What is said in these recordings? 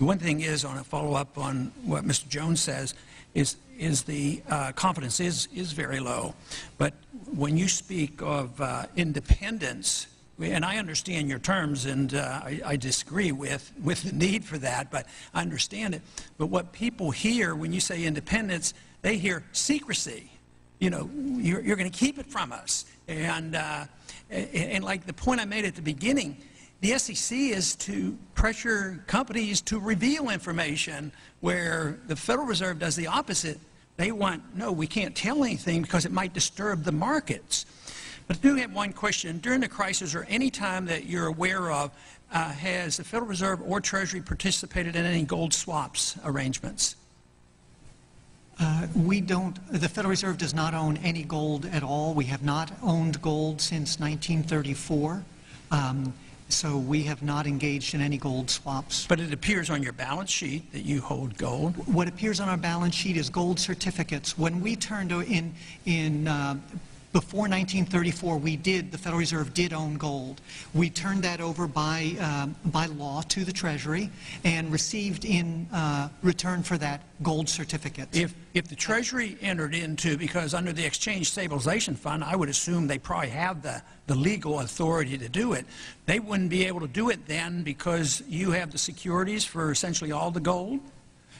The one thing is, on a follow-up on what Mr. Jones says, is the confidence is very low. But when you speak of independence, and I understand your terms, and I disagree with the need for that, but I understand it. But what people hear when you say independence, they hear secrecy. You know, you're going to keep it from us. And like the point I made at the beginning, the SEC is to pressure companies to reveal information, where the Federal Reserve does the opposite. They want, no, we can't tell anything because it might disturb the markets. But I do have one question. During the crisis, or any time that you're aware of, has the Federal Reserve or Treasury participated in any gold swaps arrangements? We don't, the Federal Reserve does not own any gold at all. We have not owned gold since 1934. So we have not engaged in any gold swaps. But it appears on your balance sheet that you hold gold. What appears on our balance sheet is gold certificates. When we turned before 1934, the Federal Reserve did own gold. We turned that over by law to the Treasury and received in return for that gold certificates. If the Treasury entered into, because under the Exchange Stabilization Fund, I would assume they probably have the legal authority to do it, they wouldn't be able to do it then because you have the securities for essentially all the gold?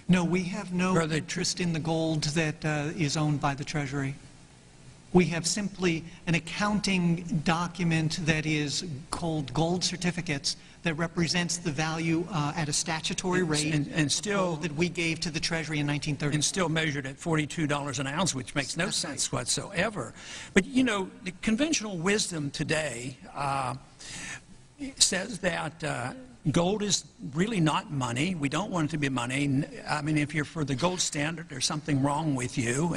No, we have no interest in the gold that is owned by the Treasury. We have simply an accounting document that is called gold certificates that represents the value at a statutory rate and still that we gave to the Treasury in 1930. And still measured at $42 an ounce, which makes no sense whatsoever. But, you know, the conventional wisdom today says that gold is really not money. We don't want it to be money. I mean, if you're for the gold standard, there's something wrong with you.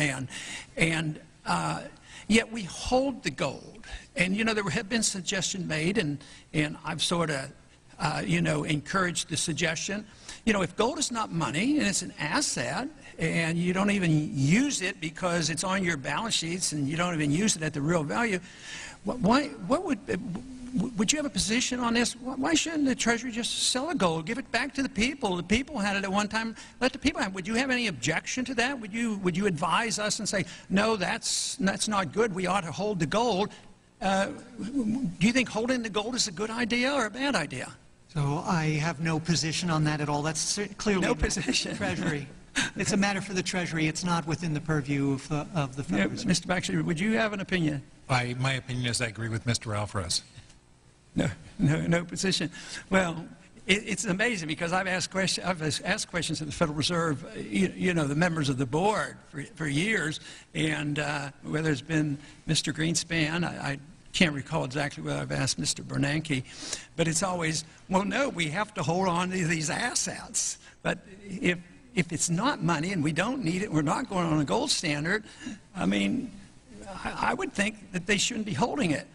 Yet we hold the gold. And, you know, there have been suggestions made, and I've sort of, you know, encouraged the suggestion. You know, if gold is not money and it's an asset and you don't even use it because it's on your balance sheets and you don't even use it at the real value, would you have a position on this? Why shouldn't the Treasury just sell the gold, give it back to the people? The people had it at one time. Let the people have it. Would you have any objection to that? Would you advise us and say, no, that's not good. We ought to hold the gold? Do you think holding the gold is a good idea or a bad idea? So I have no position on that at all. That's clearly no position. Treasury. It's a matter for the Treasury. It's not within the purview of the Federal Reserve. Mr. Baxter, would you have an opinion? My opinion is I agree with Mr. Alvarez. No position. Well, it's amazing because I've asked questions of the Federal Reserve, you know, the members of the board for years, and whether it's been Mr. Greenspan, I can't recall exactly whether I've asked Mr. Bernanke, but it's always, well, no, we have to hold on to these assets. But if it's not money and we don't need it, we're not going on a gold standard, I mean, I would think that they shouldn't be holding it.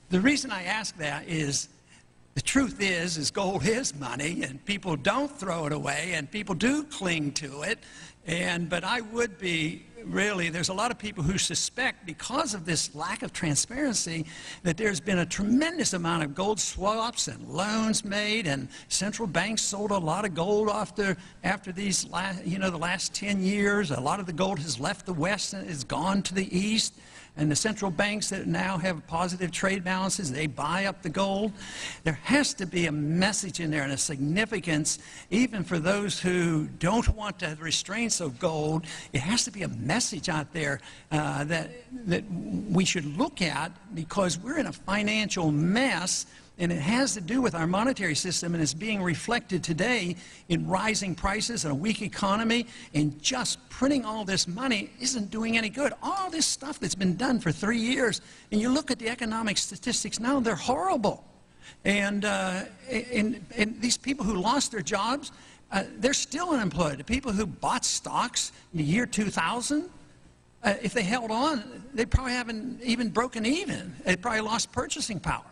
The reason I ask that is the truth is gold is money, and people don't throw it away, and people do cling to it. But I would be really, there's a lot of people who suspect, because of this lack of transparency, that there's been a tremendous amount of gold swaps and loans made, and central banks sold a lot of gold after these the last 10 years. A lot of the gold has left the West and has gone to the East. And the central banks that now have positive trade balances, they buy up the gold. There has to be a message in there and a significance, even for those who don't want the restraints of gold. It has to be a message out there that we should look at, because we're in a financial mess. And it has to do with our monetary system, and it's being reflected today in rising prices and a weak economy. And just printing all this money isn't doing any good. All this stuff that's been done for 3 years, and you look at the economic statistics now, they're horrible. And these people who lost their jobs, they're still unemployed. The people who bought stocks in the year 2000, if they held on, they probably haven't even broken even. They probably lost purchasing power.